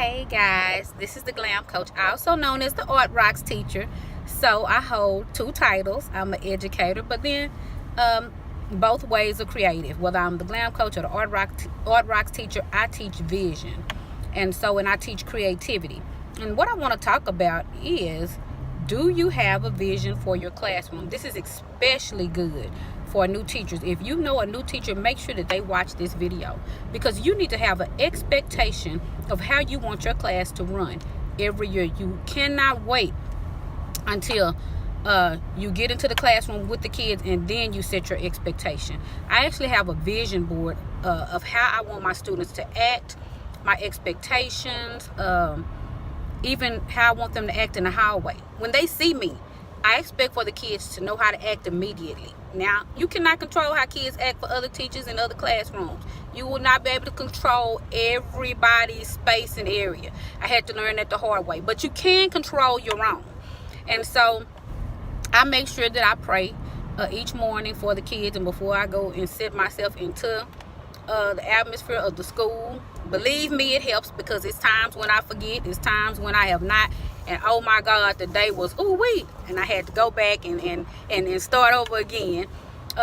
Hey guys, this is the Glam Coach, also known as the ARTROCKZ teacher. So I hold two titles. I'm an educator, but then both ways are creative. Whether I'm the Glam Coach or the ARTROCKZ teacher, I teach vision. And I teach creativity. And what I want to talk about is, do you have a vision for your classroom? This is especially good for new teachers. If you know a new teacher, make sure that they watch this video, because you need to have an expectation of how you want your class to run every year. You cannot wait until you get into the classroom with the kids and then you set your expectation. I actually have a vision board of how I want my students to act, my expectations, even how I want them to act in the hallway. When they see me, I expect for the kids to know how to act immediately. Now, you cannot control how kids act for other teachers in other classrooms. You will not be able to control everybody's space and area. I had to learn that the hard way. But you can control your own. And so I make sure that I pray each morning for the kids, and before I go and set myself into the atmosphere of the school. Believe me, it helps, because it's times when I forget, it's times when I have not, and oh my God, the day was ooh-wee, and I had to go back and start over again.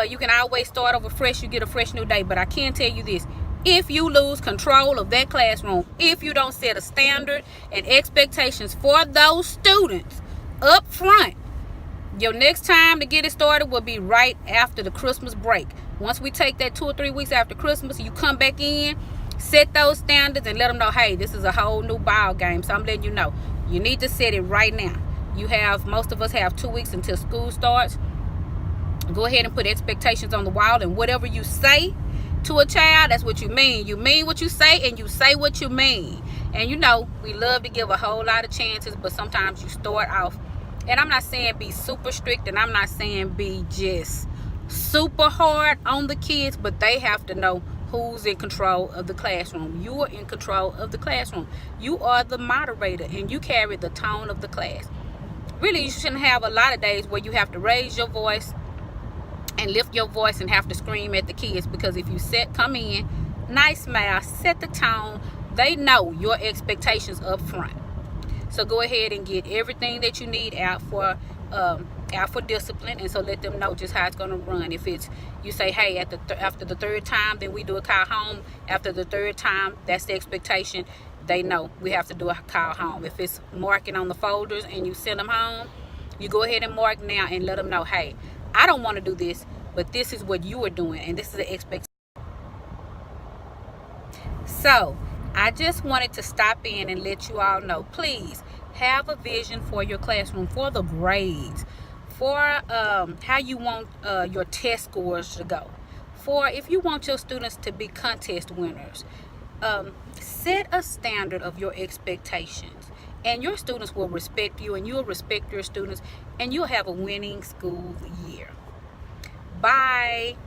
You can always start over fresh. You get a fresh new day. But I can tell you this: if you lose control of that classroom, if you don't set a standard and expectations for those students up front, your next time to get it started will be right after the Christmas break. Once we take that 2 or 3 weeks after Christmas, you come back in, set those standards, and let them know, hey, this is a whole new ball game. So I'm letting you know, you need to set it right now. Most of us have 2 weeks until school starts. Go ahead and put expectations on the wall, and whatever you say to a child, that's what you mean. You mean what you say, and you say what you mean. And we love to give a whole lot of chances, but sometimes you start off, and I'm not saying be super strict, and I'm not saying be just super hard on the kids, but they have to know who's in control of the classroom. You are in control of the classroom. You are the moderator, and you carry the tone of the class. Really, you shouldn't have a lot of days where you have to raise your voice and lift your voice and have to scream at the kids, because if you come in, nice smile, set the tone, they know your expectations up front. So go ahead and get everything that you need out for discipline, and so let them know just how it's going to run. If it's, you say, hey, after the third time, then we do a call home. After the third time, that's the expectation. They know we have to do a call home. If it's marking on the folders and you send them home, you go ahead and mark now and let them know, hey, I don't want to do this, but this is what you are doing, and this is the expectation. So I just wanted to stop in and let you all know, please have a vision for your classroom, for the grades, for how you want your test scores to go, for if you want your students to be contest winners. Set a standard of your expectations, and your students will respect you, and you'll respect your students, and you'll have a winning school year. Bye.